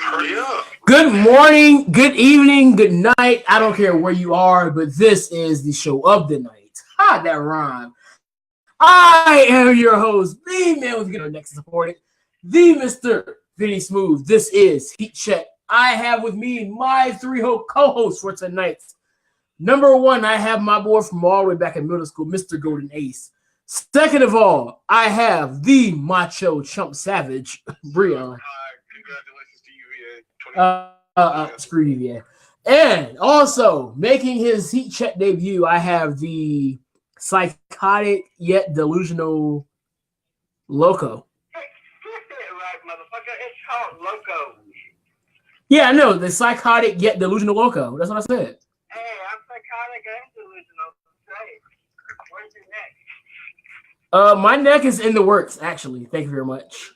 Hurry up. Good morning, good evening, good night. I don't care where you are, but this is the show of the night. Ha, that rhyme. I am your host, the man with the next supported, the Mr. Vinny Smooth. This is Heat Check. I have with me my three co-hosts for tonight. Number one, I have my boy from all the way back in middle school, Mr. Golden Ace. Second of all, I have the macho chump savage, Breon. Congratulations to UVA. Screw you, yeah. And also making his Heat Check debut, I have the psychotic yet delusional Loco. Right, motherfucker. It's called Loco. Yeah, I know, the psychotic yet delusional Loco. That's what I said. Hey, I'm psychotic and delusional. Say, where's your neck? My neck is in the works, actually. Thank you very much.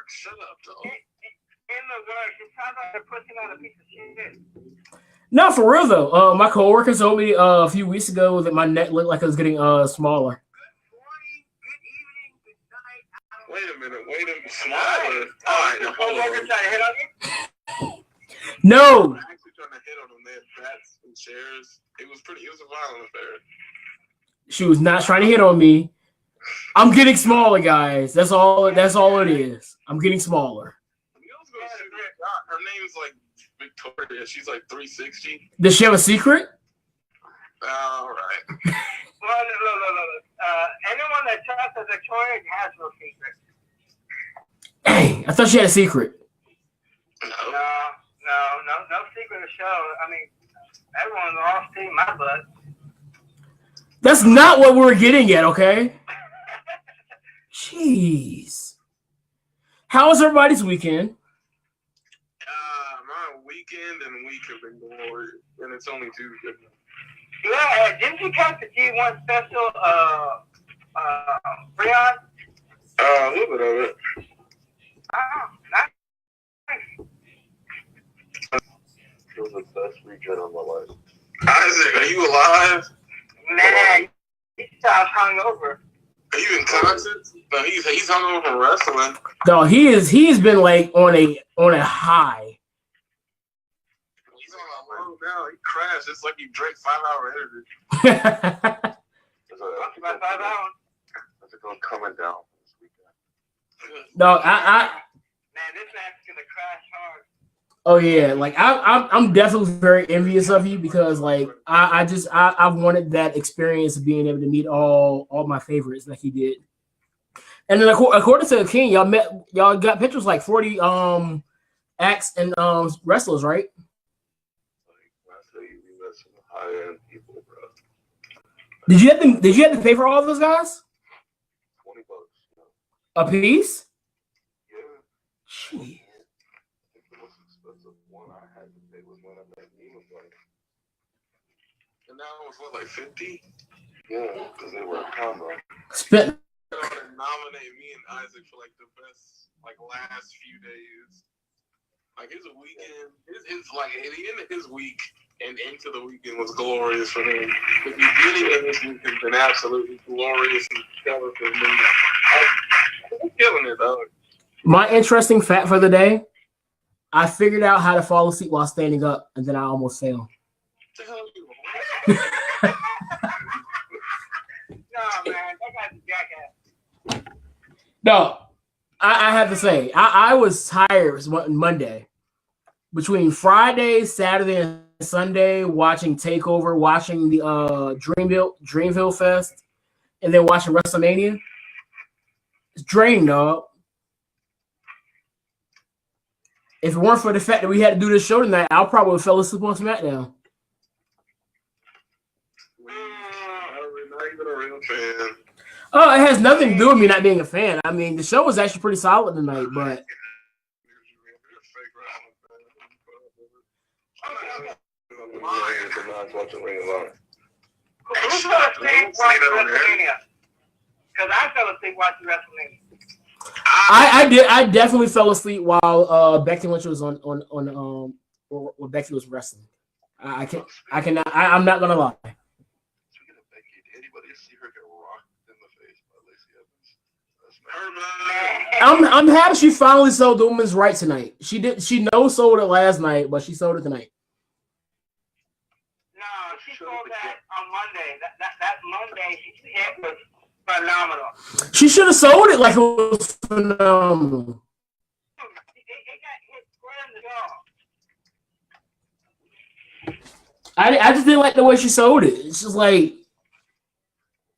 Shut up, dog. In the works. It sounds like they're pushing out a piece of shit. No, for real though. My coworker told me a few weeks ago that my neck looked like it was getting smaller. Good morning, good evening, good night. Wait a minute. Smaller. All right, now hold Coworker on. trying to hit on you? No, I'm actually trying to hit on them. They had bats and chairs. It was a violent affair. she was not trying to hit on me. I'm getting smaller, guys. That's all it is. I'm getting smaller. Her name's like Victoria. She's like 360. Does she have a secret? All right. Well, look. Anyone that trusts a Victoria has no secret. Dang, I thought she had a secret. No. No secret to show. I mean, everyone's all seeing my butt. That's not what we're getting at, okay? Jeez. How was everybody's weekend? My weekend and week have been glorious, and it's only Tuesday. Yeah, didn't you catch the G1 special, Breon? A little bit of it. Nice. It was the best weekend of my life. Isaac, are you alive? Man, he sounds hungover. Are you in concert? No, he's hungover from wrestling. No, he's been like on a high. He's on a low now. He crashed. It's like he drank 5-hour energy. Talking about 5 hours. I think I'm coming down this weekend. No, Man, this man's gonna crash hard. oh yeah, like I'm definitely very envious of you because like I wanted that experience of being able to meet all my favorites like he did. And then according to King, y'all got pictures like 40 acts and wrestlers, right? Like, when I say you met some high-end people, bro. Did you have to pay for all of those guys? $20, you know. A piece? Yeah. Gee. I think the most expensive one I had to pay was when I met Nima Blake. And now it was what, like 50? Yeah, because they were a combo. Spent Nominate me and Isaac for like the best last few days. Like his weekend, his like at the end of his week and into the weekend was glorious for him. The beginning of his week has been absolutely glorious and stellar for me. I'm killing it, dog. my interesting fact for the day. I figured out how to fall asleep while standing up, and then I almost fell. What the hell are you doing? No, man, that guy's a jackass. No, I have to say, I was tired Monday. Between Friday, Saturday, and Sunday, watching TakeOver, watching the Dreamville Fest, and then watching WrestleMania. It's draining, dog. If it weren't for the fact that we had to do this show tonight, I probably would have fell asleep on SmackDown. Not even a real fan. Oh, it has nothing to do with me not being a fan. I mean, the show was actually pretty solid tonight, but Watching Ring of Honor. Who fell asleep watching WrestleMania? Because I fell asleep watching WrestleMania. I definitely fell asleep while Becky Lynch was on or Becky was wrestling. I'm not gonna lie. Speaking of Becky, did anybody see her get rocked in the face by Lacey Evans? I'm happy she finally sold the women's right tonight. She sold it last night, but she sold it tonight. No, she sold that on Monday. That Monday she hit was phenomenal. She should have sold it like it was phenomenal. It got hit square in the jaw. I just didn't like the way she sold it. It's just like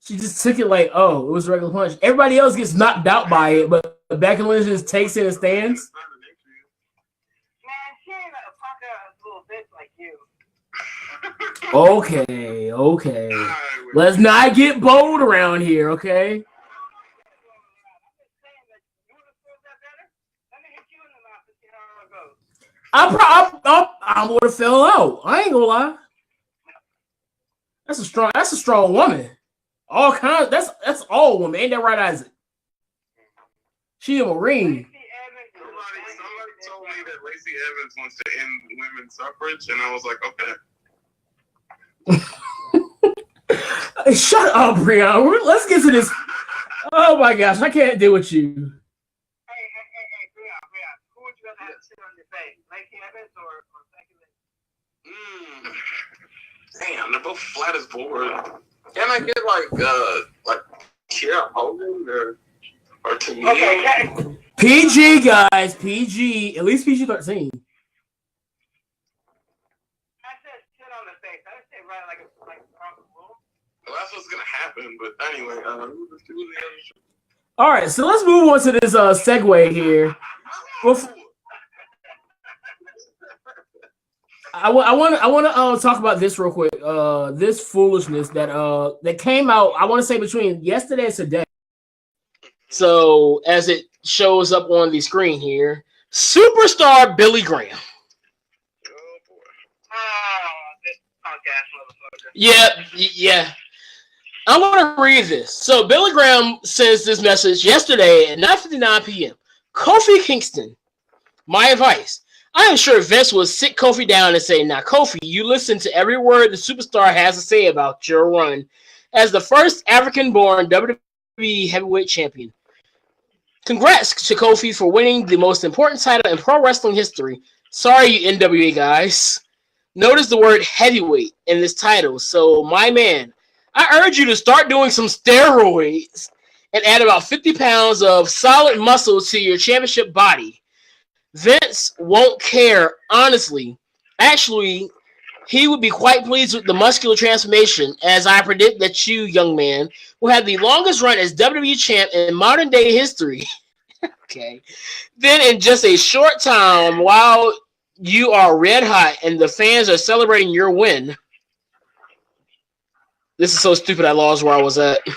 she just took it like, oh, it was a regular punch. Everybody else gets knocked out by it, but Becky Lynch just takes it and stands. Man, she ain't a punk ass little bitch like you. Okay. Let's not get bold around here, okay? I'm just saying that you would have felt that better. Let me hit you in the mouth and see how it goes. I would have fell out. I ain't gonna lie. That's a strong woman. All kinds. That's all women. Ain't that right, Isaac? She a Marine. Somebody told me that Lacey Evans wants to end women's suffrage, and I was like, okay. Shut up, Brianna. Let's get to this. Oh my gosh, I can't deal with you. Hey, Brian. Who would you rather have sit on your face? Lacey Evans or Becky Lynch? Damn, they're both flat as board. Can I get like Kiera Hogan or Tamina? Okay. PG guys, PG. At least PG-13. I said sit on the face. I didn't say right like across the room. Well, that's what's gonna happen. But anyway, let's do the other shit. All right, so let's move on to this segue here. I want to talk about this real quick. This foolishness that came out. I want to say between yesterday and today. So as it shows up on the screen here, superstar Billy Graham. Oh boy. This punk ass motherfucker. Yeah. I want to read this. So Billy Graham sends this message yesterday at 9:59 p.m. Kofi Kingston, my advice. I am sure Vince will sit Kofi down and say, now, Kofi, you listen to every word the superstar has to say about your run as the first African-born WWE heavyweight champion. Congrats to Kofi for winning the most important title in pro wrestling history. Sorry, you NWA guys. Notice the word heavyweight in this title. So, my man, I urge you to start doing some steroids and add about 50 pounds of solid muscle to your championship body. Vince won't care, honestly. Actually, he would be quite pleased with the muscular transformation, as I predict that you, young man, will have the longest run as WWE champ in modern day history. Okay. Then in just a short time, while you are red hot and the fans are celebrating your win. This is so stupid I lost where I was at. Damn.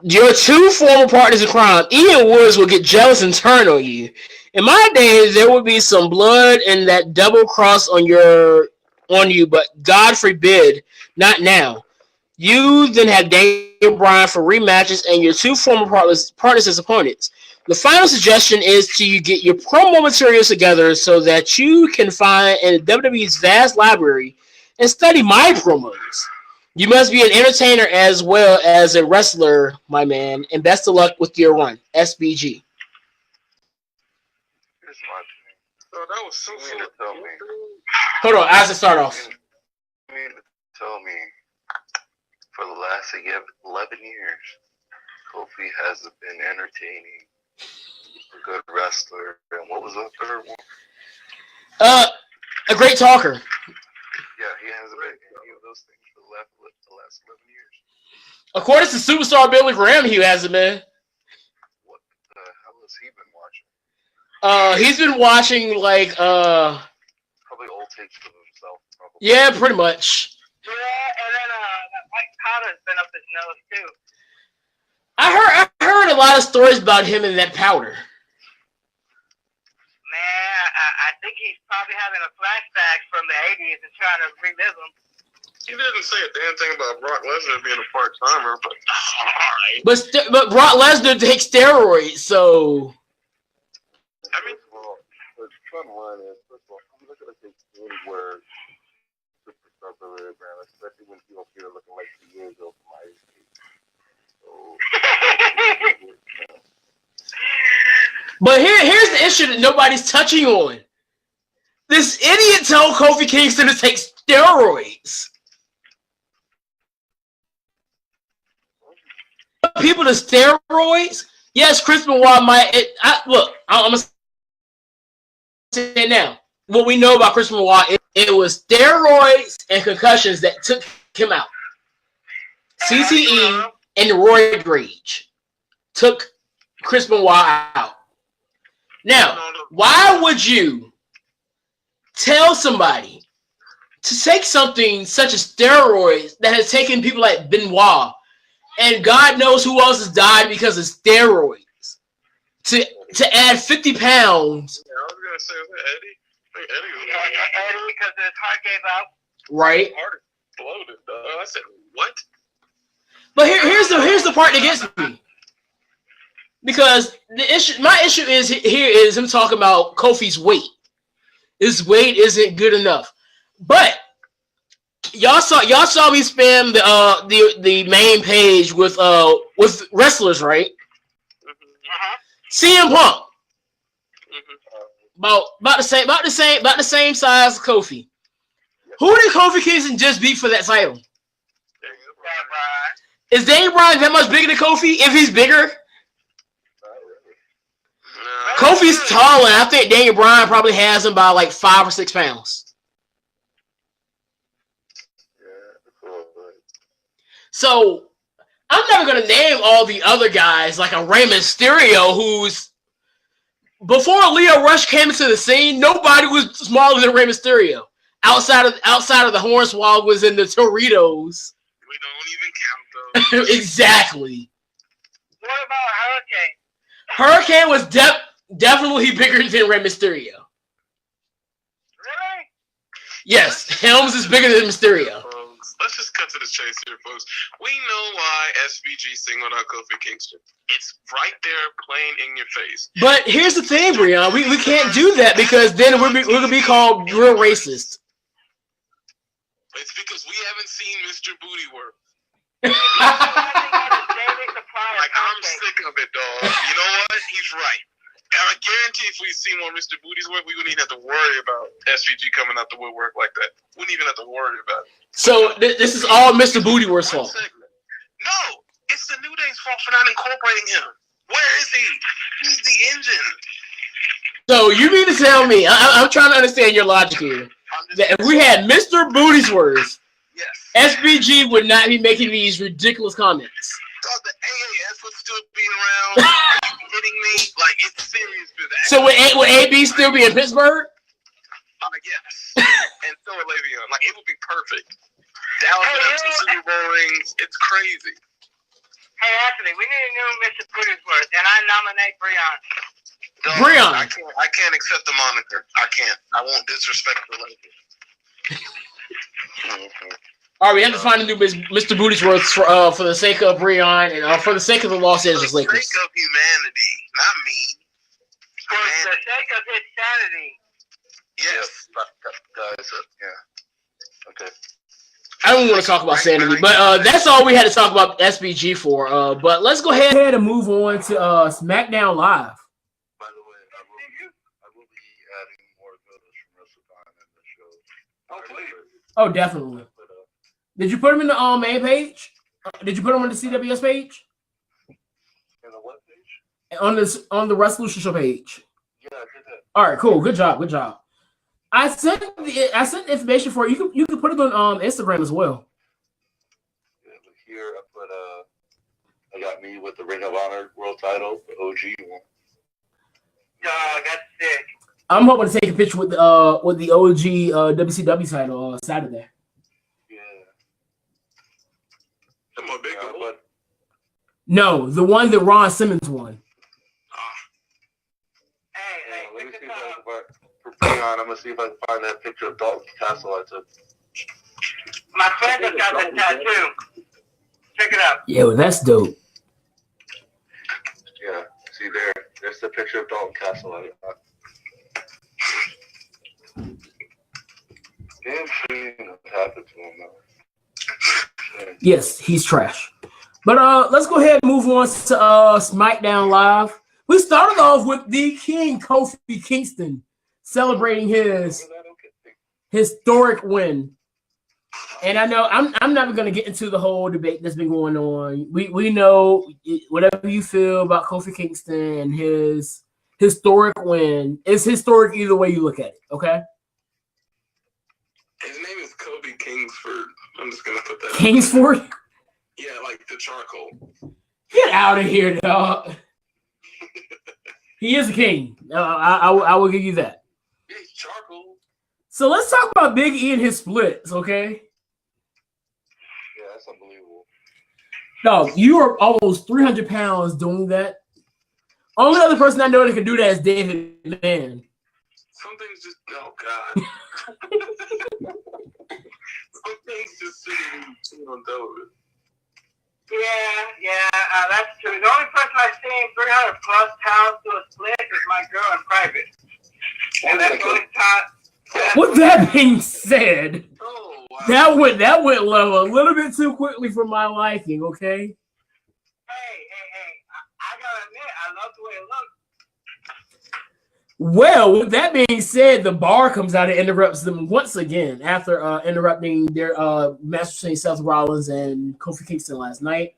Your two former partners in crime, Ian Woods, will get jealous and turn on you. In my days, there would be some blood and that double cross on you, but God forbid, not now. You then have Daniel Bryan for rematches and your two former partners as opponents. The final suggestion is to get your promo materials together so that you can find in WWE's vast library and study my promos. You must be an entertainer as well as a wrestler, my man, and best of luck with your run. SBG. Here's my thing. So that was so You mean to tell me? Hold on, as it start off. You mean to tell me for the last 11 years, Kofi hasn't been entertaining, a good wrestler, and what was the third one? A great talker. Yeah, he hasn't been any of those things for the last 11 years. According to superstar Billy Graham, he hasn't been. What the hell has he been watching? He's been watching Probably old tapes of himself. Probably. yeah, pretty much. Yeah, and then that white powder's been up his nose too. I heard a lot of stories about him and that powder. Man, I think he's probably having a flashback from the 80s and trying to relive them. He didn't say a damn thing about Brock Lesnar being a part-timer, but alright. But Brock Lesnar takes steroids, so I mean, First of all, the fun one is, first of all, I'm not going to take anywhere superstar Billy Graham, especially when people here looking like 2 years old from my age. So, But here's the issue that nobody's touching on. This idiot told Kofi Kingston to take steroids. People to steroids? Yes, Chris Benoit might. Look, I'm going to say it now. What we know about Chris Benoit, it was steroids and concussions that took him out. CTE and roid rage took Chris Benoit out. Now, why would you tell somebody to take something such as steroids that has taken people like Benoit, and God knows who else has died because of steroids, to add 50 pounds? Yeah, I was gonna say Eddie. I think Eddie was Eddie, because his heart gave out. Right. heart exploded. I said, what? But here's the part that gets me. Because my issue is him talking about Kofi's weight. His weight isn't good enough. But y'all saw me spam the main page with wrestlers, right? CM Punk. About the same size as Kofi. Who did Kofi Kingston just beat for that title? Is Daniel Bryan that much bigger than Kofi? If he's bigger? Kofi's tall, and I think Daniel Bryan probably has him by like 5 or 6 pounds. So I'm never gonna name all the other guys like a Rey Mysterio, who's before Leo Rush came into the scene, nobody was smaller than Rey Mysterio. Outside of the Hornswoggle was in the Toritos. We don't even count those. Exactly. What about Hurricane? Hurricane was definitely bigger than Rey Mysterio. Really? Yes, Helms is bigger than Mysterio. Folks, let's just cut to the chase here, folks. We know why SVG singled out Kofi Kingston. It's right there, plain in your face. But here's the thing, Breon. We can't do that because then we're gonna be called real racist. It's because we haven't seen Mr. Booty work. Like, I'm sick of it, dog. You know what? He's right. And I guarantee if we'd seen more Mr. Booty's work, we wouldn't even have to worry about SVG coming out the woodwork like that. Wouldn't even have to worry about it. So this is all Mr. Bootyworth's fault. No, it's the New Day's fault for not incorporating him. Where is he? He's the engine. So you mean to tell me, I'm trying to understand your logic here, that if we had Mr. Bootyworth, yes, SVG would not be making these ridiculous comments. Dog, the AAS would still be around. Are you kidding me? Like, it's serious business. So would AB still be in Pittsburgh? Yes. And so would Le'Veon. Like, it would be perfect. Dallas would have 2 Super Bowl rings. It's crazy. Hey, Anthony, we need a new Mr. Bootyworth, and I nominate Breon. Dog, Breon. I can't accept the moniker. I can't. I won't disrespect the Lakers. All right, we have to find a new Mr. Bootyworth for the sake of Breon and for the sake of the Los Angeles Lakers. For the sake of humanity, not me. For the sake of his sanity. Yes. Guys, yeah. Okay. I don't want to talk about sanity, but that's all we had to talk about SBG for. But let's go ahead and move on to SmackDown Live. By the way, I will be adding more photos from WrestleCon in the show. Oh, please. Oh, definitely. Did you put them in the main page? Did you put them on the CWS page? In the what page? On the Resolution Show page. Yeah, I did that. All right, cool. Good job. I sent the information for you. You can put it on Instagram as well. Yeah, but here I got me with the Ring of Honor World Title, the OG one. Dog, that's sick. I'm hoping to take a picture with the OG WCW title Saturday. Yeah. Am I big one? No, the one that Ron Simmons won. Hey, Let me pick see this if I up. can I'm gonna see if I can find that picture of Dalton Castle I took. My friend just got that tattoo. Check it out. Yeah, well, that's dope. Yeah, see there. There's the picture of Dalton Castle I got. Damn shame what happened to him though. Yes, he's trash. But let's go ahead and move on to SmackDown Live. We started off with the King Kofi Kingston celebrating his historic win. And I know I'm never going to get into the whole debate that's been going on. We know whatever you feel about Kofi Kingston and his historic win. It's historic either way you look at it, okay? His name is Kobe Kingsford. I'm just going to put that Kingsford? Yeah, like the charcoal. Get out of here, dog. He is a king. I will give you that. He's charcoal. So let's talk about Big E and his splits, okay? Yeah, that's unbelievable. Dog, you are almost 300 pounds doing that. Only other person I know that can do that is David Mann. Some things just, oh God. Some things just sitting on television. Yeah, that's true. The only person I've seen 300 plus pounds to a split is my girl in private. And that's the only time. With that being said, Oh, wow. that went low a little bit too quickly for my liking, okay? Hey, I gotta admit, I love the way it looks. Well, with that being said, the Bar comes out and interrupts them once again after interrupting their match between Seth Rollins and Kofi Kingston last night.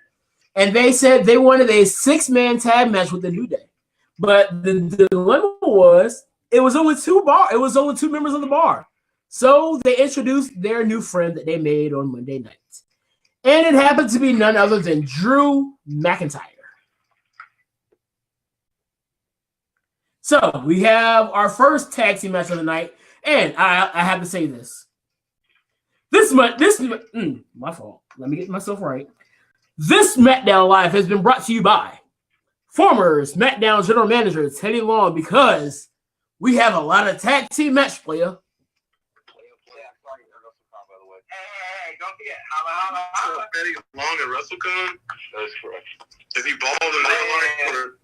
And they said they wanted a 6-man tag match with the New Day. But the dilemma was it was only two members of the Bar. So they introduced their new friend that they made on Monday night. And it happened to be none other than Drew McIntyre. So we have our first tag team match of the night, and I have to say this. My fault. Let me get myself right. This SmackDown Live has been brought to you by former SmackDown General Manager Teddy Long, because we have a lot of tag team match player. Hey, don't forget, holla. Eddie Long at WrestleCon? That is correct. Is he bald in real life, or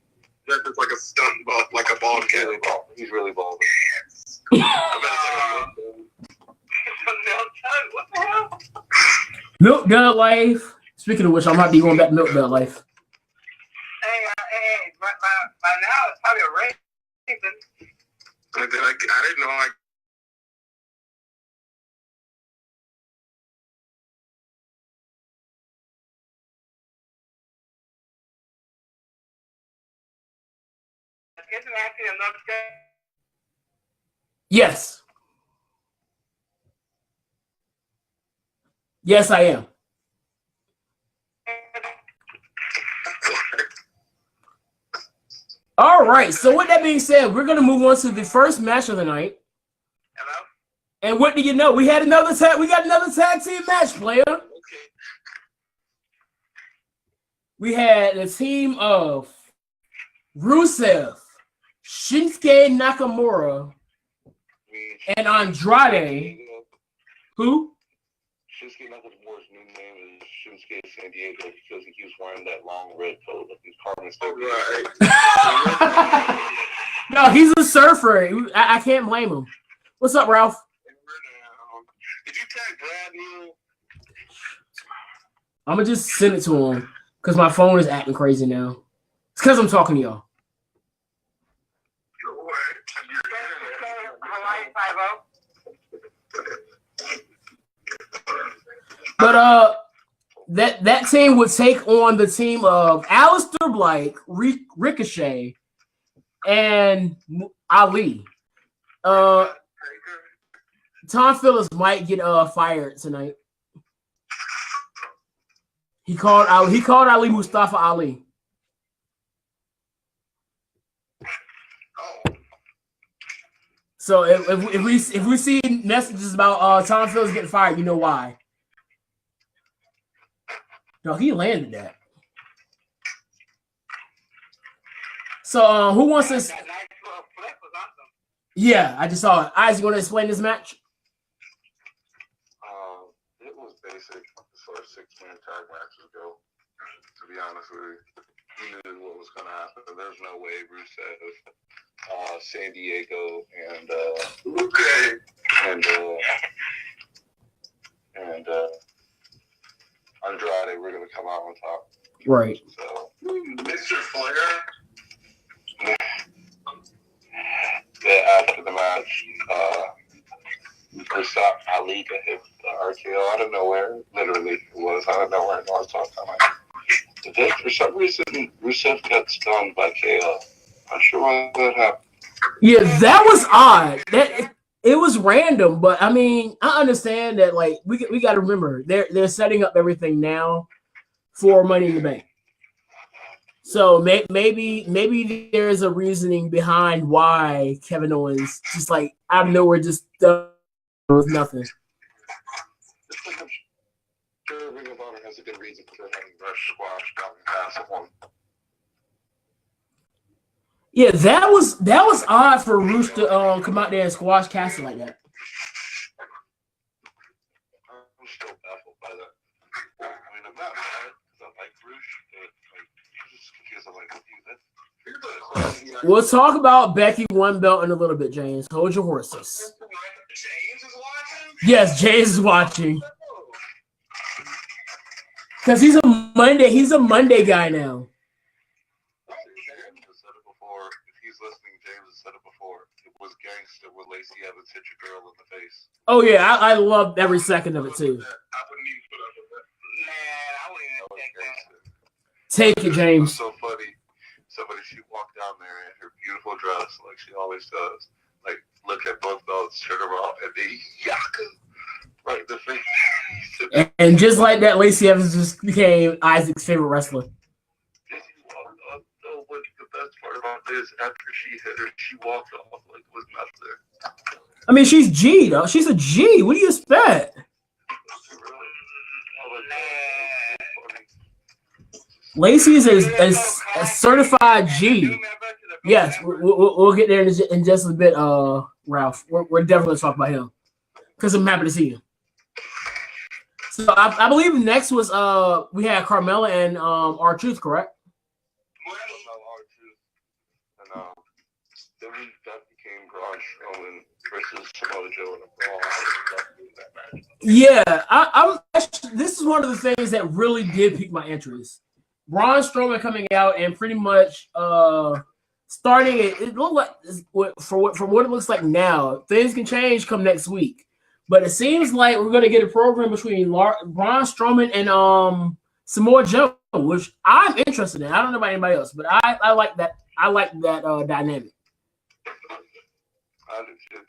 that's just like a stunt, like a bald cat? He's really bald. I What the hell? Milk Dud Life. Speaking of which, I might be going back to Milk Dud Life. Hey, by now it's probably a raven. I didn't know. Isn't actually enough guy. Yes. Yes, I am. All right. So with that being said, we're going to move on to the first match of the night. Hello? And what do you know? We got another tag team match, player. Okay. We had a team of Rusev, Shinsuke Nakamura, and Andrade. Who? Shinsuke Nakamura's new name is Shinsuke San Diego because he keeps wearing that long red coat like he's carving stuff. Right. No, he's a surfer. I can't blame him. What's up, Ralph? Did you tag Brad Neal? I'm going to just send it to him because my phone is acting crazy now. It's because I'm talking to y'all. Hawaii 5-0. But that team would take on the team of Aleister Black, Ricochet, and Ali. Tom Phillips might get fired tonight. He called Ali Mustafa Ali. So if we see messages about Tom Phillips getting fired, you know why. No, he landed that. So who wants this? That nice little flip was awesome. Yeah, I just saw it. Isaac, you want to explain this match? It was basic as far as 6-man tag matches go. To be honest with you, you knew what was going to happen. There's no way Rusev, San Diego, and Andrade were going to come out on top. Right. So, Mr. Flair. yeah, after the match, first off, Ali got hit with the RKO out of nowhere. Literally, it was out of nowhere. No one's talking about it. Then, for some reason, Rusev got stunned by KO. Not sure why that happened. Yeah, that was odd. It was random, but I mean, I understand that. Like, we got to remember they're setting up everything now for Money in the Bank. So maybe there's a reasoning behind why Kevin Owens just like out of nowhere just does nothing. Just like I'm sure Ring of Honor has a good reason for having Rush Squash down the pass of one. Yeah, that was odd for Roosh to come out there and squash Castle like that. I'm still baffled by that. I mean, I'm not mad because I like Roosh, but like, I'm just confused. I'm like, what do you? We'll talk about Becky one belt in a little bit, James. Hold your horses. James is watching? Yes, James is watching. Because he's a Monday guy now. James has said it before. If he's listening, James has said it before. It was gangster when Lacey Evans hit your girl in the face. Oh yeah, I loved every second of it too. I wouldn't even put up with that. Man, I wouldn't That even was take that. gangster. Take it, It was James. so funny. Somebody, she walked down there in her beautiful dress, like she always does. Like, look at both belts, turn around, and they yaka right in the face. And just like that, Lacey Evans just became Isaac's favorite wrestler. No, but the best part about this, after she hit her, she walked off like it was nothing. I mean, she's G though. She's a G. What do you expect? Lacey is a certified G. Yes, we'll get there in just a bit, Ralph. We're definitely going to talk about him because I'm happy to see him. So I believe next was we had Carmella and R-Truth, correct? And then that became Braun Strowman versus Samoa Joe in a brawl. I love that match. Yeah, I'm. This is one of the things that really did pique my interest. Braun Strowman coming out and pretty much starting it. It looked like from what it looks like now, things can change come next week. But it seems like we're gonna get a program between Braun Strowman and Samoa Joe, which I'm interested in. I don't know about anybody else, but I like that. I like that dynamic. I do too.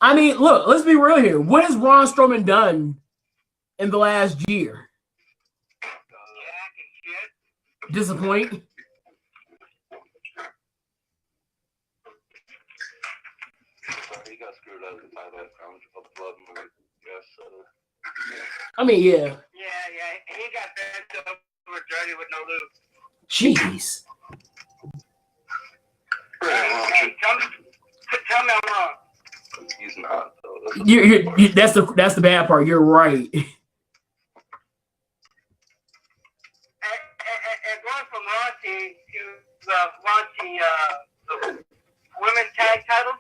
I mean, look, let's be real here. What has Braun Strowman done in the last year? Disappoint. He got screwed up in Thailand. Of blood money. Yes, I mean, yeah. Yeah, he got bent over dirty with no lube. Jeez. Hey, tell me I'm wrong. He's not though. You that's the bad part. You're right. And going from Raw to launching the women's tag titles.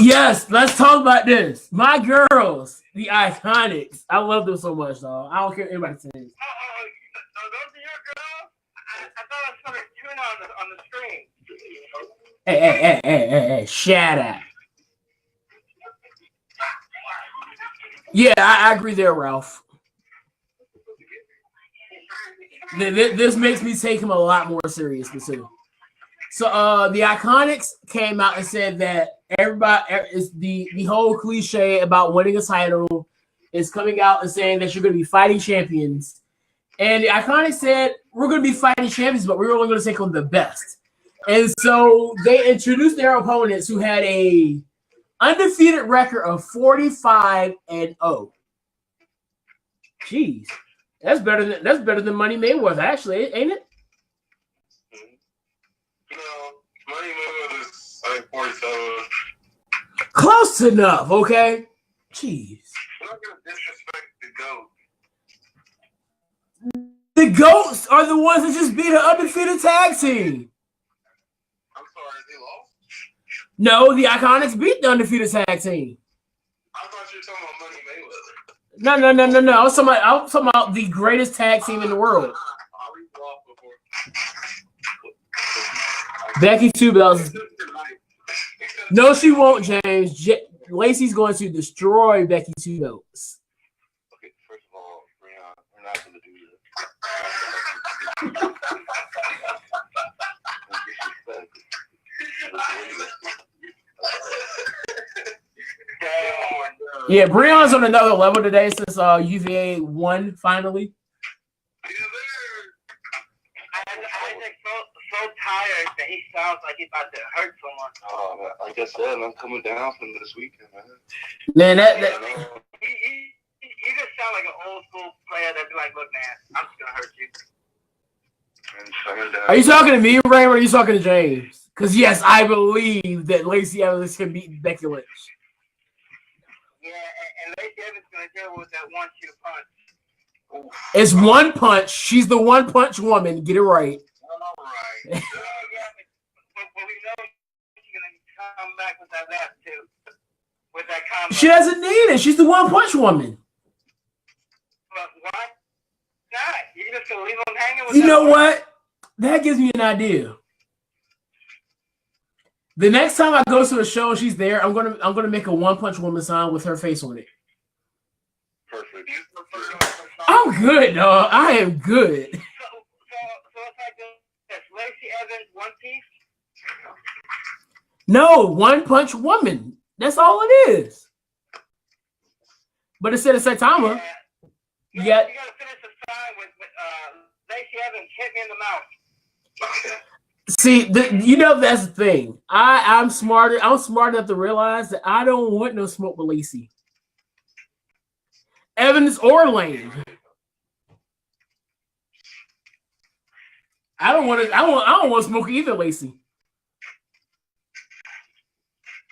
Yes, let's talk about this. My girls, the Iconics. I love them so much, dog. I don't care what anybody says. Oh, those are your girls? I thought I saw a tuna on the screen. Hey, shut up. Yeah, I agree there, Ralph. This makes me take him a lot more seriously too. So the Iconics came out and said that everybody is the whole cliche about winning a title is coming out and saying that you're going to be fighting champions. And the Iconics said we're going to be fighting champions, but we're only going to take on the best. And so they introduced their opponents who had a undefeated record of 45-0. Jeez, that's better than Money Mayweather, actually, ain't it? No, Money Mayweather is like 47. Close enough, okay? Jeez. I'm not gonna disrespect the GOAT. The GOATs are the ones that just beat an undefeated tag team. I'm sorry, they lost? No, the Iconics beat the undefeated tag team. I thought you were talking about Money No. I was talking about the greatest tag team in the world. Becky 2 belts. No, she won't, James. Lacey's going to destroy Becky 2 belts. Okay, first of all, Brian, we're not going to do this. Yeah, Breon's on another level today since UVA won finally. Isaac's so tired that he sounds like he's about to hurt someone. Oh, like I said, I'm coming down from this weekend, man. Man, that You just sound like an old school player that'd be like, look, man, I'm just gonna hurt you. are you talking to me, Ray, or are you talking to James? Because yes, I believe that Lacey Evans can beat Becky Lynch. Yeah, and Lacey Evans gonna deal with that 1-2 punch. It's one punch. She's the one punch woman. Get it right. All right. But we know she's gonna come back with that left too. With that combo. She doesn't need it. She's the one punch woman. But what? Not. You're just gonna leave them hanging with You that know one? what? That gives me an idea. The next time I go to a show and she's there, I'm gonna make a one punch woman sign with her face on it. Perfect. I'm good, dog. I am good. So it's like this. Lacey Evans, one piece. No, one punch woman. That's all it is. But instead of Saitama, you got You gotta finish the sign with Lacey Evans hit me in the mouth. see. That's the thing. I'm smarter. I'm smart enough to realize that I don't want no smoke with Lacey Evans or Lane. I don't want to smoke either, Lacey.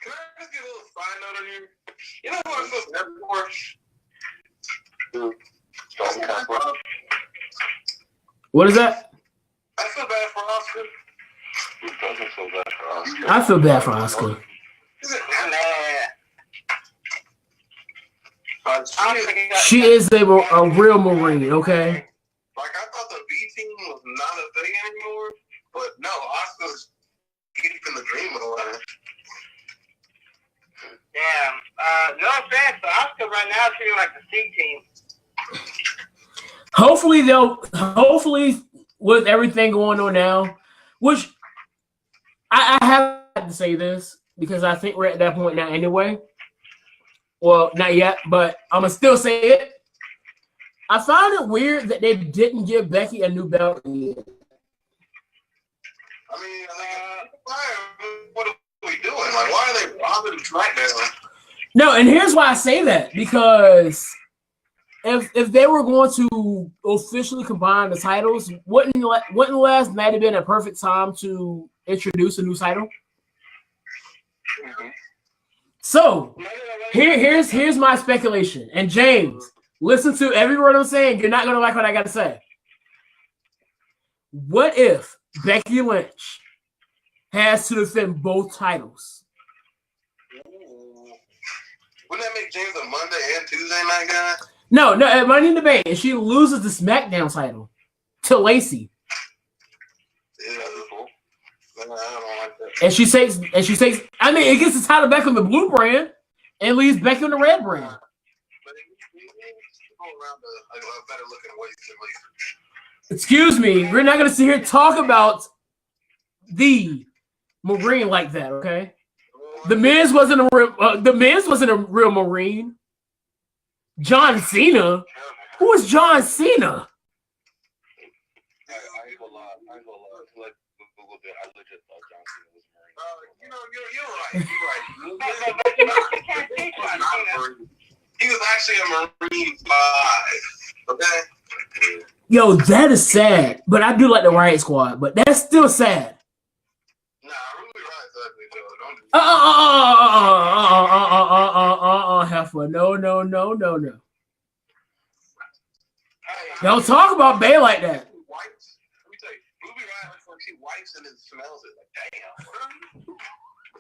Can I just get a little side note on here? You know who I'm supposed to have for? What is that? I feel bad for Oscar. Who doesn't feel bad for Oscar? I feel bad for Oscar. She is a real Marine, okay? Like, I thought the B team was not a thing anymore, but no, Oscar's keeping the dream alive. Damn. No offense, but Oscar right now is feeling like the C team. Hopefully with everything going on now, which I have to say this because I think we're at that point now anyway. Well, not yet, but I'm going to still say it. I found it weird that they didn't give Becky a new belt yet. I mean, what are we doing? Like, why are they bothering SmackDown? No, and here's why I say that. Because if they were going to officially combine the titles, wouldn't last night have been a perfect time to introduce a new title? Mm-hmm. So here's my speculation. And James, listen to every word I'm saying. You're not gonna like what I gotta say. What if Becky Lynch has to defend both titles? Ooh. Wouldn't that make James a Monday and Tuesday night guy? No, at Money in the Bank, and she loses the SmackDown title to Lacey. Yeah, that's cool. I don't like that. And she takes. I mean, it gets the title back on the blue brand and leaves Becky on the red brand. But he's going around a better looking waist than Lacey. Excuse me, we're not gonna sit here and talk about the Marine like that, okay? The Miz wasn't a real Marine. John Cena. Who is John Cena? I ain't gonna lie. Like Google did, I legit thought John Cena was Marine. You're right. He was actually a Marine 5. Okay. Yo, that is sad. But I do like the Riot Squad, but that's still sad. Nah, Ruby Riot's ugly though. Don't do Heifer. No. Don't talk about Bay like that. Wipes. Let me tell you, Ruby Riot looks like she wipes and then smells it. Like, damn.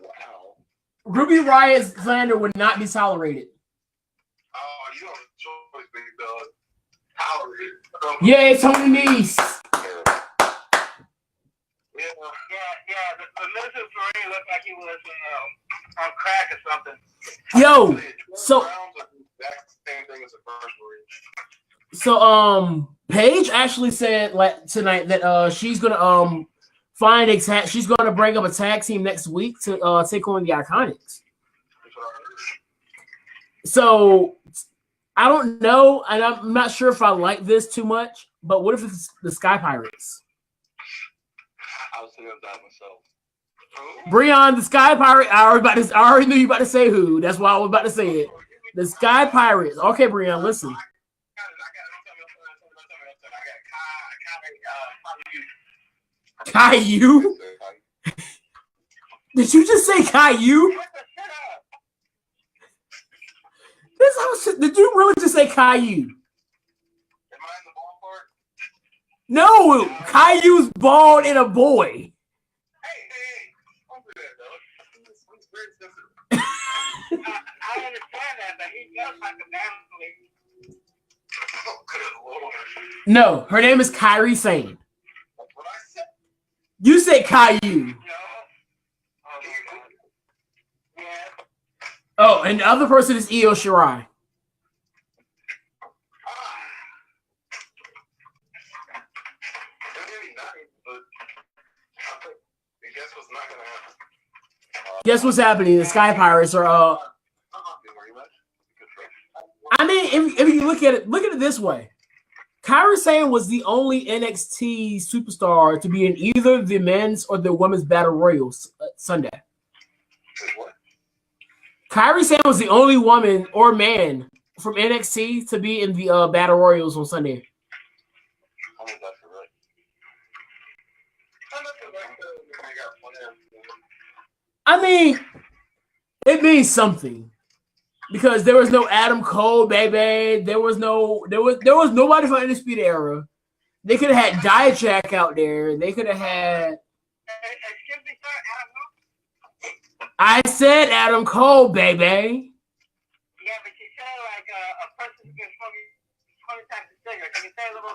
Wow. Ruby Riot's slander would not be tolerated. Oh, you don't have a choice, Yay, Tony Nese. Yeah. The Mrs. Marie looked like he was on crack or something. Yo, so Paige actually said like tonight that she's gonna find a tag. She's gonna bring up a tag team next week to take on the Iconics. So I don't know, and I'm not sure if I like this too much. But what if it's the Sky Pirates? I was thinking of that myself. Breon, the Sky Pirate. I already knew you about to say who. That's why I was about to say it. The Sky Pirates. Okay, Breon, listen. Caillou? Did you just say Caillou? Did you really just say Caillou? No, Caillou's bald and a boy. I understand that, but he does like a family. No, her name is Kairi Sane. You said Caillou. Oh, and the other person is Io Shirai. Guess what's happening? The Sky Pirates are I mean, if you look at it this way. Kairi Sane was the only NXT superstar to be in either the men's or the women's battle royals Sunday. What? Kairi Sane was the only woman or man from NXT to be in the battle royals on Sunday. How many got right? I mean, it means something because there was no Adam Cole, baby. There was nobody from Undisputed Era. They could have had Dijak out there. They could have had. Excuse me, sir. I said Adam Cole, baby. Yeah, but you said like a person who gets 20 times the figure. Can you say a little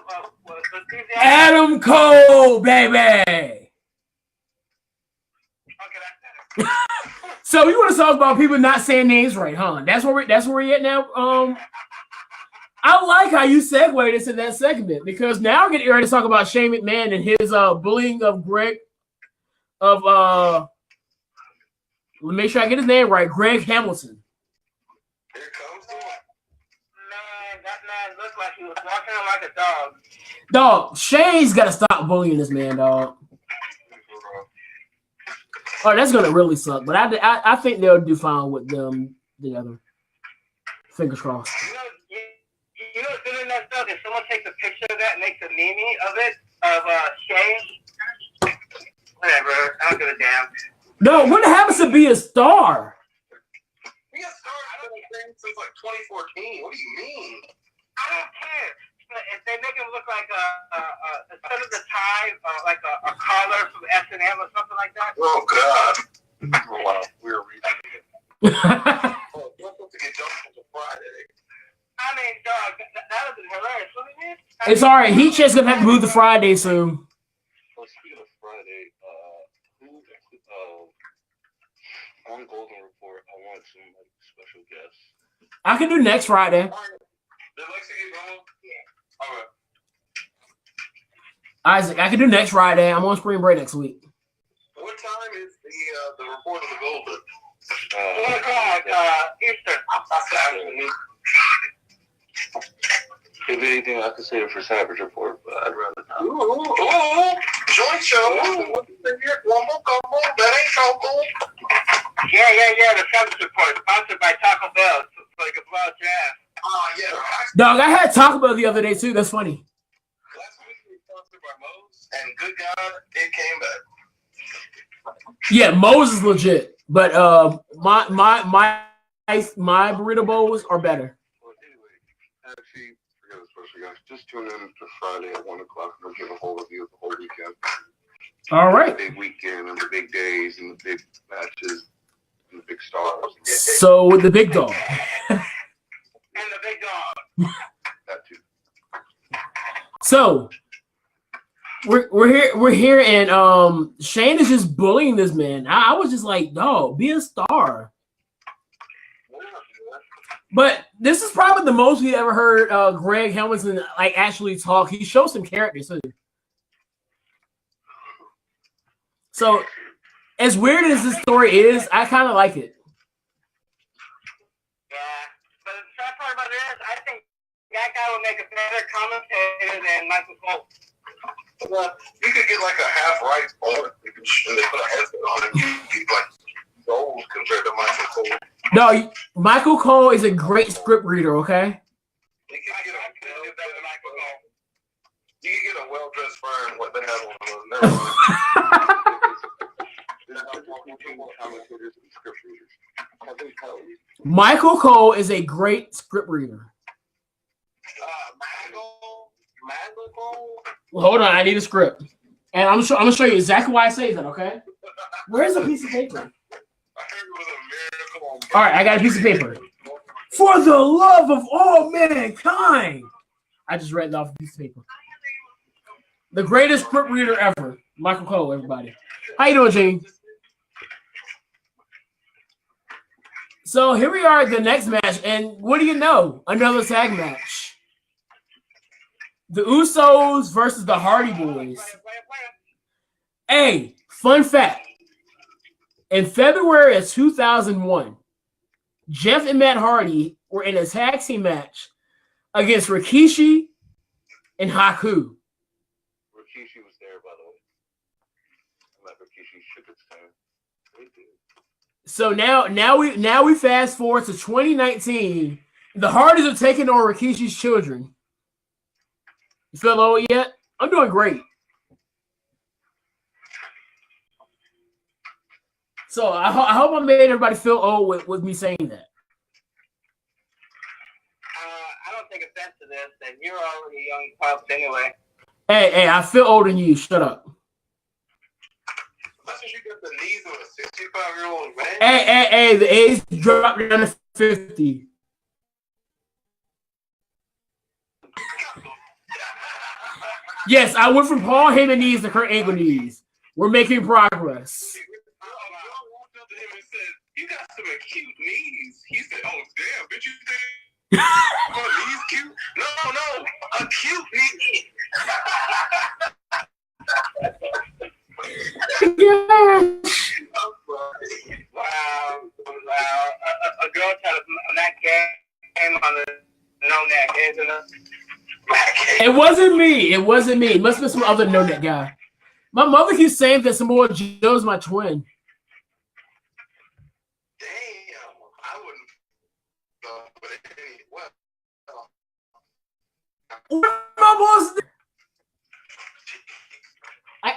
enthusiasm? Adam Cole, baby. Okay, that's better. So you want to talk about people not saying names right, huh? That's where we're at now. I like how you segued us in that segment because now we're getting ready to talk about Shane McMahon and his bullying of Greg let me make sure I get his name right. Greg Hamilton. Here comes the one. Man, that man looked like he was walking like a dog. Dog, Shane's got to stop bullying this man, dog. Oh, that's gonna really suck. But I think they'll do fine with them together. Fingers crossed. You know what's good in that stuff? If someone takes a picture of that and makes a meme of it, of Shane, whatever, I don't give a damn. No, what happens to be a star? He got started since like 2014. What do you mean? I don't care. If they make him look like instead of the tie, like a collar from S&M or something like that. Oh God! Oh, wow, we're reaching it. We're supposed to get jumped until Friday. I mean, dog, that would be hilarious, wouldn't it? It's all right. Heat Check's gonna have to move to Friday soon. Well, speaking of Friday, on Golden Report, I want some like special guests. I can do next Friday. Did Lexi get going? Yeah. Okay. Isaac, I can do next Friday. I'm on spring break next week. What time is the report of the Golden? 1 o'clock Eastern. If anything, I could say it for Savage Report, but I'd rather not. Ooh, joint show. What's in here? Wumble gumble. That ain't so cool. Yeah. The Savage Report, sponsored by Taco Bell, so you can blow out your ass. Yeah. Dog, I had Taco Bell the other day too. That's funny. Last week we were sponsored by Moe's, and good God, it came back. Yeah, Moe's is legit, but my burrito bowls are better. Well, anyway, actually, forget the special guys. Just tune in to Friday at 1 o'clock and we'll give a whole review of the whole weekend. All right. The big weekend and the big days and the big matches and the big stars. So with the big dog. And the big dog. That too. So we're here, and Shane is just bullying this man. I was just like, dog, be a star. But this is probably the most we ever heard Greg Helmsley like actually talk. He shows some character too. So as weird as this story is, I kind of like it. Yeah, but the sad part about it is, I think that guy would make a better commentator than Michael Cole. Well, you could get like a half right on it, and they put a headset on it. You get like gold compared to Michael Cole. No, Michael Cole is a great script reader. Okay. You can get a well-dressed firm what they have on. Never mind. Michael Cole is a great script reader. Michael Cole. Well, hold on, I need a script, and I'm gonna show you exactly why I say that. Okay. Where's the piece of paper? I heard it was a miracle. All right, I got a piece of paper. For the love of all mankind. I just read it off a piece of paper. The greatest script reader ever, Michael Cole. Everybody, how you doing, Gene? So here we are at the next match, and what do you know? Another tag match. The Usos versus the Hardy Boys. Hey, fun fact. In February of 2001, Jeff and Matt Hardy were in a tag team match against Rikishi and Haku. Rikishi was there, by the way. I'm like, Rikishi shook his hand. So now we fast forward to 2019. The Hardys are taking on Rikishi's children. You feel old yet? I'm doing great. So I hope I made everybody feel old with me saying that. I don't take offense to this, and you're already young pups anyway. Hey, I feel older than you. Shut up. That's you got the knees of a 65-year-old man. Hey, the age dropped down to 50. Yes, I went from Paul Heyman knees to Kurt Angle knees. We're making progress. I walked up to him and said, "You got some cute knees." He said, "Oh damn, bitch, you think my knees cute? No, a cute knee." Wow. A girl tried to neck game on the no neck, isn't it? It wasn't me. It must have been some other no-net guy. My mother keeps saying that Samoa Joe's my twin. Damn, I wouldn't. But What am I supposed to do? I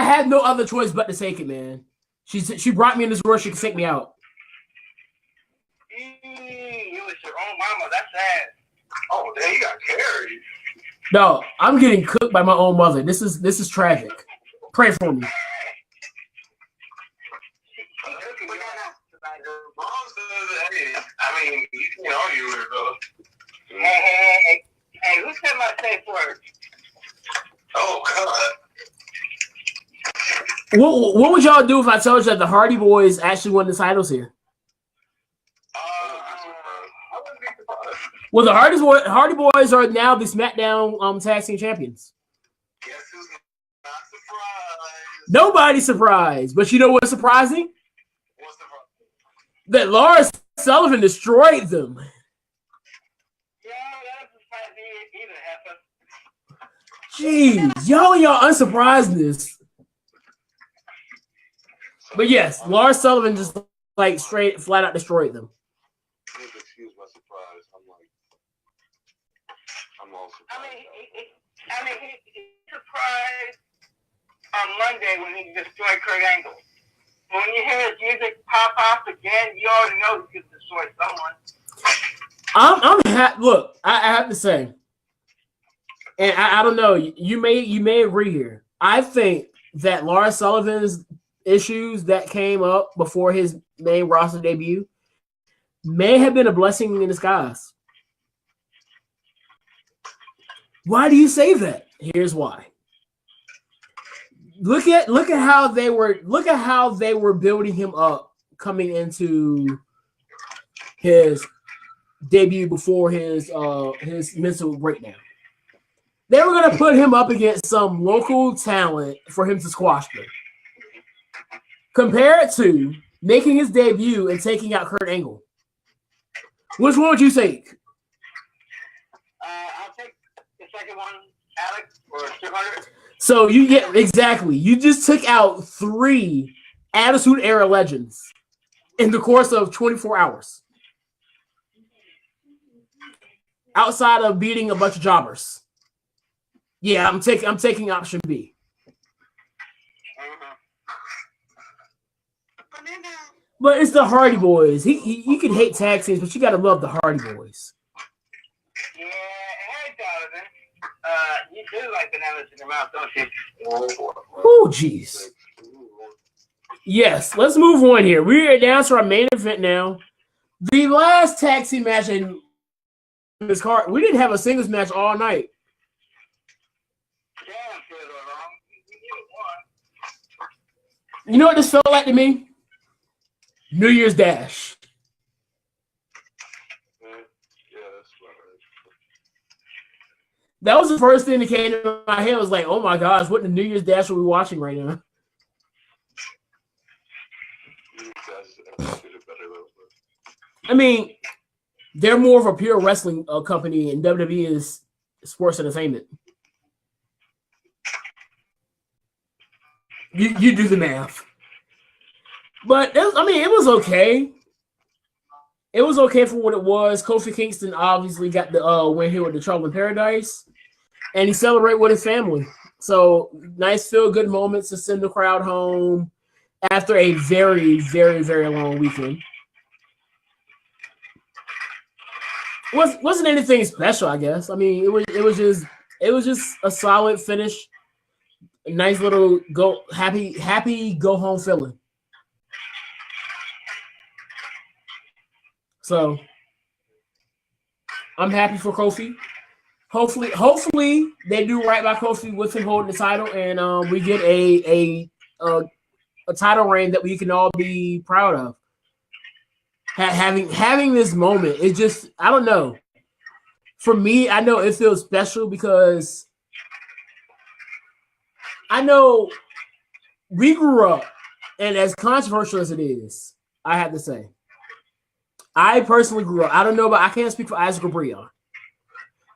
had no other choice but to take it, man. She brought me in this world. She could take me out. You was your own mama. That's sad. oh, damn, you got carried. No, I'm getting cooked by my own mother. This is tragic. Pray for me. Mom says, "Hey, I mean, you can argue with her though." Hey, who said my safe word? Oh God. What would y'all do if I told you that the Hardy Boys actually won the titles here? I wouldn't be surprised. Well, the Hardy Boys are now the SmackDown tag team champions. Guess who's not surprised? Nobody's surprised, but you know what's surprising? What's the problem? That Lars Sullivan destroyed them. Yeah, that doesn't surprise me either, Heifer. Jeez, y'all and y'all unsurprisedness. But yes, Lars Sullivan just like straight flat out destroyed them. Please excuse my surprise. I'm all surprised. I mean, he's surprised on Monday when he destroyed Kurt Angle. But when you hear his music pop off again, you already know he's going to destroy someone. Look, I have to say, and I don't know, you may agree here. I think that Lars Sullivan's issues that came up before his main roster debut may have been a blessing in disguise. Why do you say that? Here's why. Look at how they were building him up coming into his debut before his mental breakdown. They were gonna put him up against some local talent for him to squash them. Compared to making his debut and taking out Kurt Angle. Which one would you take? I'll take the second one, Alex, or 200. So you just took out 3 Attitude Era legends in the course of 24 hours. Outside of beating a bunch of jobbers. Yeah, I'm taking option B. But it's the Hardy Boys. You can hate tag teams, but you gotta love the Hardy Boys. Yeah, hey, Jonathan. You do like bananas in your mouth, don't you? Oh, jeez. Yes, let's move on here. We are down to our main event now. The last tag team match in this card. We didn't have a singles match all night. Damn, Theodore Long. You won. You know what this felt like to me? New Year's Dash. Yeah, that's right. That was the first thing that came to my head. I was like, oh my gosh, what the New Year's Dash are we watching right now? I mean, they're more of a pure wrestling company, and WWE is sports entertainment. You do the math. But it was okay. It was okay for what it was. Kofi Kingston obviously got the win here with the Trouble in Paradise, and he celebrated with his family. So nice, feel good moments to send the crowd home after a very, very, very long weekend. Wasn't anything special, I guess. I mean, it was just a solid finish, a nice little happy go home feeling. So I'm happy for Kofi. Hopefully they do right by Kofi with him holding the title, and we get a title reign that we can all be proud of. Having this moment, it just, I don't know. For me, I know it feels special because I know we grew up, and as controversial as it is, I have to say, I personally grew up. I don't know, but I can't speak for Isaac or Breon.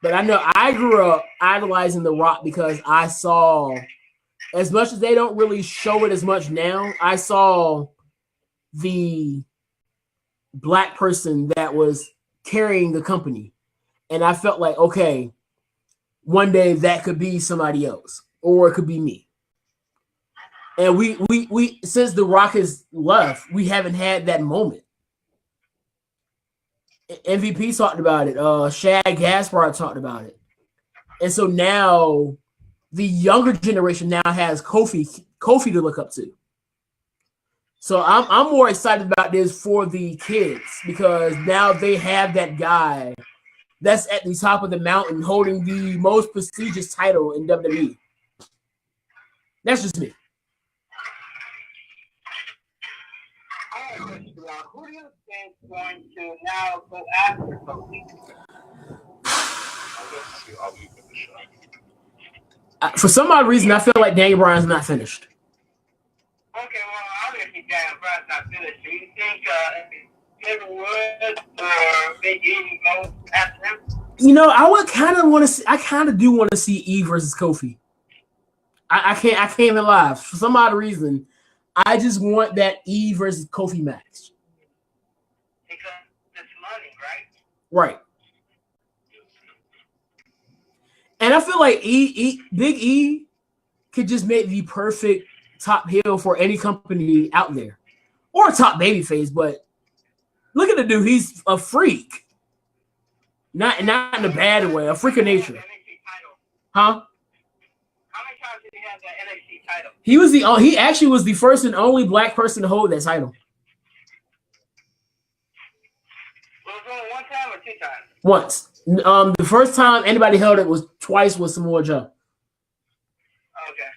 But I know I grew up idolizing The Rock because I saw, as much as they don't really show it as much now, I saw the Black person that was carrying the company. And I felt like, okay, one day that could be somebody else, or it could be me. And we since The Rock has left, we haven't had that moment. MVP talked about it. Shad Gaspard talked about it. And so now the younger generation now has Kofi to look up to. So I'm more excited about this for the kids because now they have that guy that's at the top of the mountain holding the most prestigious title in WWE. That's just me. Who do you think is going to now go after Kofi? I'll leave it a shot. For some odd reason, I feel like Daniel Bryan's not finished. Okay, well, obviously Daniel Bryan's not finished. Do you think Kevin Woods or Big E go after him? You know, I kind of do want to see E versus Kofi. I can't even lie. For some odd reason, I just want that E versus Kofi match. Because it's money, right? Right. And I feel like Big E could just make the perfect top heel for any company out there. Or a top babyface, but look at the dude. He's a freak. Not in a bad way, a freak of nature. Huh? How many times did he have that NXT title? He actually was the first and only Black person to hold that title. Was it only one time or 2 times? Once. The first time anybody held it was twice with Samoa Joe. Okay.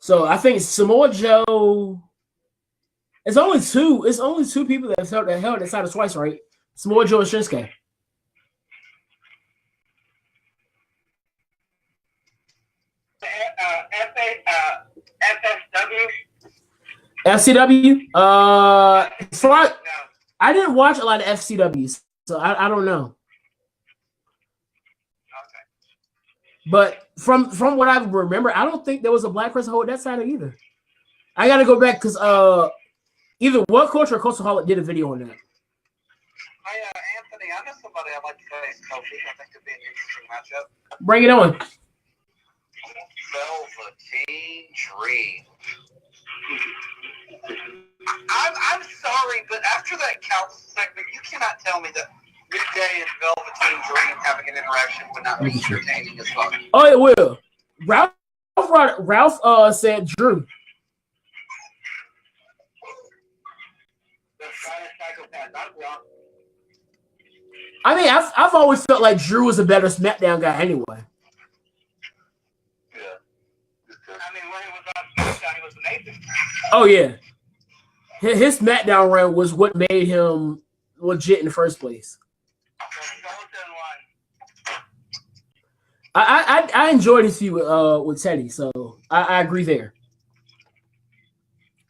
So I think Samoa Joe. It's only two. It's only two people that held that title twice, right? Samoa Joe and Shinsuke. FSW. FCW. No. I didn't watch a lot of FCWs, so I don't know. Okay. But from what I remember, I don't think there was a black person hold that title either. I got to go back because either What Culture or Coastaholic did a video on that. Hey, Anthony, I know somebody I'd like to face Kofi. I think it'd be an interesting matchup. Bring it on. Velveteen Dream. I'm sorry, but after that couch segment, you cannot tell me that Midday and Velveteen Dream having an interaction would not be entertaining as fuck. Oh, it will. Ralph said Drew. The psychopath, not Ralph. I mean, I've always felt like Drew was a better SmackDown guy anyway. Yeah. I mean, when he was on SmackDown, he was amazing. Oh yeah, his SmackDown run was what made him legit in the first place. I enjoyed his feud with Teddy, so I agree there.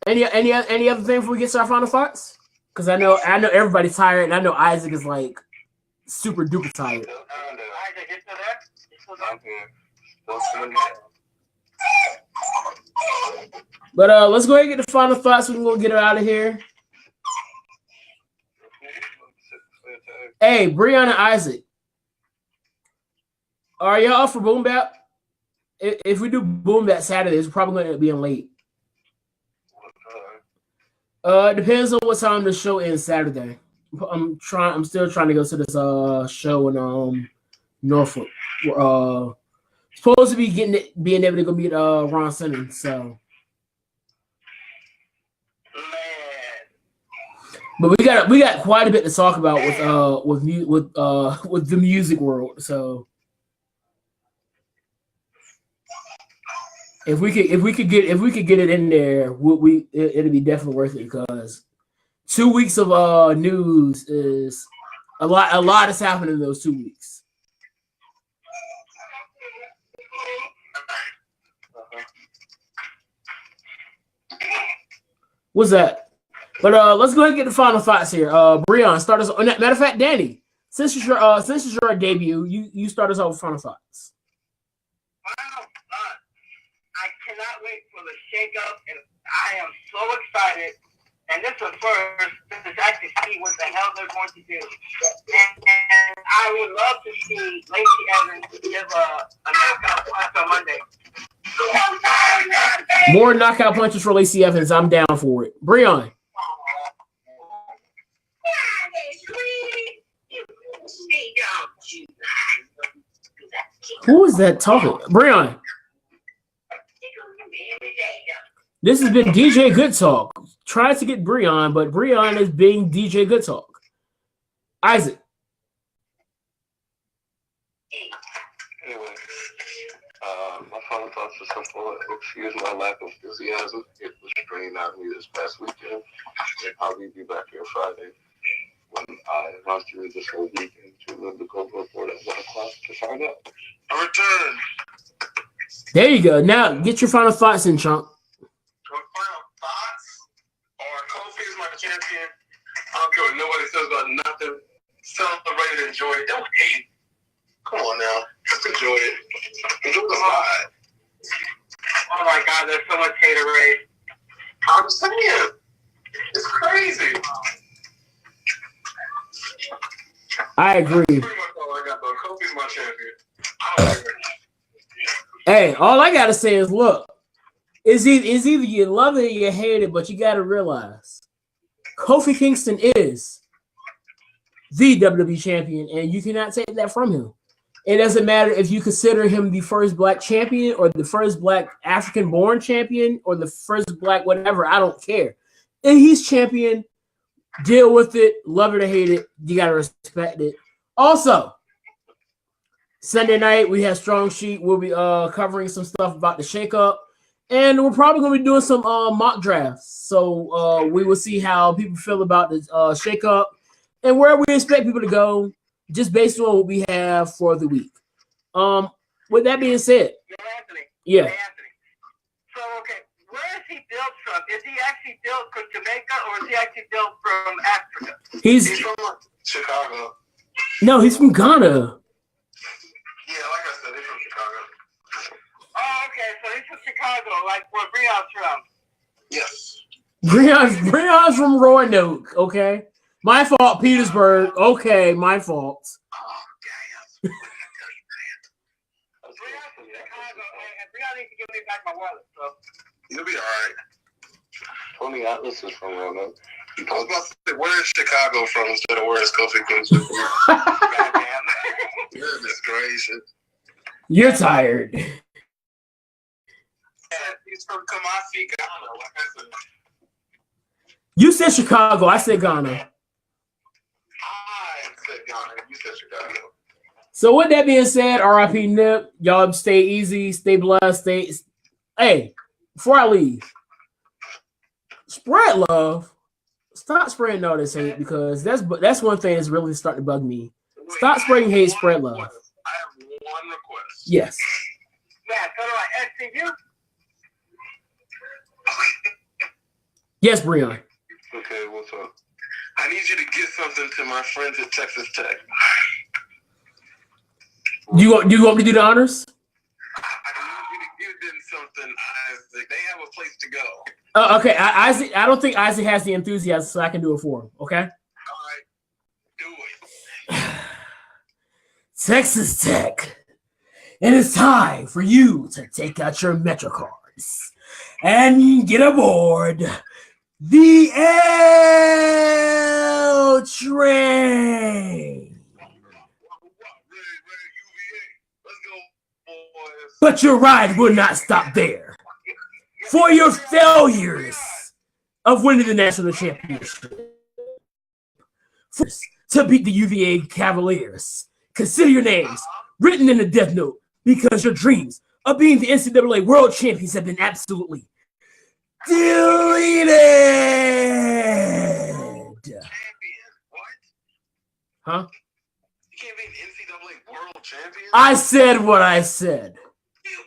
Any other thing before we get to our final thoughts? Because I know everybody's tired, and I know Isaac is like super duper tired. Isaac, you still there? You still there? I'm here. Don't send me. But let's go ahead and get the final thoughts. We're gonna get her out of here. Hey, Brianna and Isaac, are y'all up for Boom Bap? If we do Boom Bap Saturday, it's probably going to be late. It depends on what time the show ends Saturday. I'm still trying to go to this show in Norfolk. Supposed to be being able to go meet Ron Simmons. So, but we got quite a bit to talk about with the music world. So, if we could get it in there, it'd be definitely worth it because 2 weeks of news is a lot. A lot has happened in those 2 weeks. What's that? But let's go ahead and get the final thoughts here. Breon, start us. Matter of fact, Danny, since it's your debut, you start us off with final thoughts. Wow, I cannot wait for the shake-up, and I am so excited. And this was first to actually see what the hell they're going to do. And I would love to see Lacey Evans give a knockout punch on Monday. More knockout punches for Lacey Evans. I'm down for it. Breon. Who is that talking? Breon. This has been DJ Good Talk. Tried to get Breon, but Breon is being DJ Good Talk. Isaac. Anyway, my final thoughts are simple. Excuse my lack of enthusiasm. It was draining out of me this past weekend. I'll probably be back here Friday when I run through this whole weekend to live the Cold Report at 1 o'clock to find out. I return. There you go. Now get your final thoughts in, Chunk. My final thoughts are Kofi is my champion. I don't care what nobody says about nothing. Celebrate and enjoy it. Don't hate. Come on now. Just enjoy it. Enjoy the ride. Oh my God, there's so much haterade. I'm saying. It's crazy. I agree. Pretty much all I got, though. Kofi's my champion. Hey, all I gotta say is, look, it's either you love it or you hate it, but you gotta realize Kofi Kingston is the WWE champion, and you cannot take that from him. It doesn't matter if you consider him the first black champion or the first black African-born champion or the first black whatever. I don't care. And he's champion Deal with it. Love it or hate it. You gotta respect it. Also, Sunday night we have Strong Sheet. We'll be covering some stuff about the shakeup, and we're probably gonna be doing some mock drafts. So we will see how people feel about the shakeup and where we expect people to go, just based on what we have for the week. With that being said, Anthony. yeah. Anthony. So, okay, where is he built from? Is he actually built from Jamaica or is he actually built from Africa? He's from Chicago. No, he's from Ghana. Yeah, like I said, he's from Chicago. Oh, okay, so he's from Chicago, like where Breon's from. Yes. Breon's from Roanoke, okay? My fault, Petersburg. Okay, my fault. Oh, damn. Breon's from Chicago, and Breon needs to give me back my wallet, so. You'll be all right. Tony Atlas is from Roanoke. I was about to say, where is Chicago from instead of where is Kofi Kingston from? Goddamn. Goodness gracious. You're tired. He's from Kumasi, Ghana. Like I said, You said Chicago. I said Ghana. I said Ghana. You said Chicago. So with that being said, RIP Nip. Y'all stay easy, stay blessed, Hey, before I leave, spread love. Stop spreading all this hate because that's one thing that's really starting to bug me. Stop spreading hate, spread love. I have one request. Yes. Yeah, so do I SCU? Yes, Breon. Okay, what's up? I need you to get something to my friends at Texas Tech. Do you want me to do the honors? I need you to give them something, Isaac. They have a place to go. Okay, Isaac. I don't think Isaac has the enthusiasm, so I can do it for him. Okay. All right. Do it. Texas Tech. It is time for you to take out your Metro cards and get aboard the L train. Let's go, boys. But your ride will not stop there. For your failures of winning the national championship, first, to beat the UVA Cavaliers, consider your names written in the death note because your dreams of being the NCAA world champions have been absolutely deleted. Champion. What? Huh? You can't be an NCAA world champion? I said what I said. You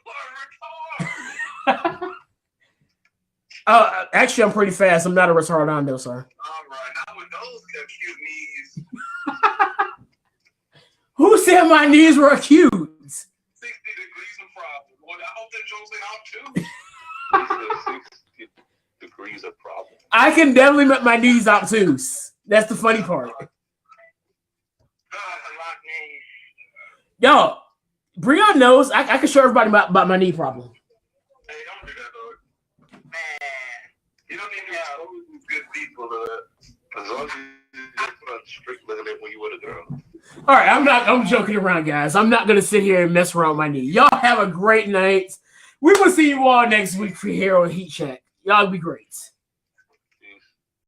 are retarded. Actually, I'm pretty fast. I'm not a retardando, sir. All right. Not with those acute knees. Who said my knees were acute? 60 degrees of problem. Well, I hope that Joe's in out too. 60 degrees of problem. I can definitely make my knees obtuse. That's the funny part. Lock knees. Yo, Breon knows I can show everybody about my knee problem. Hey, don't do that, dog. Man. You don't need to have good people to that. As long as you just put strict limit when you with a girl. All right, I'm joking around, guys. I'm not gonna sit here and mess around with my knee. Y'all have a great night. We will see you all next week for here on Heat Check. Y'all be great.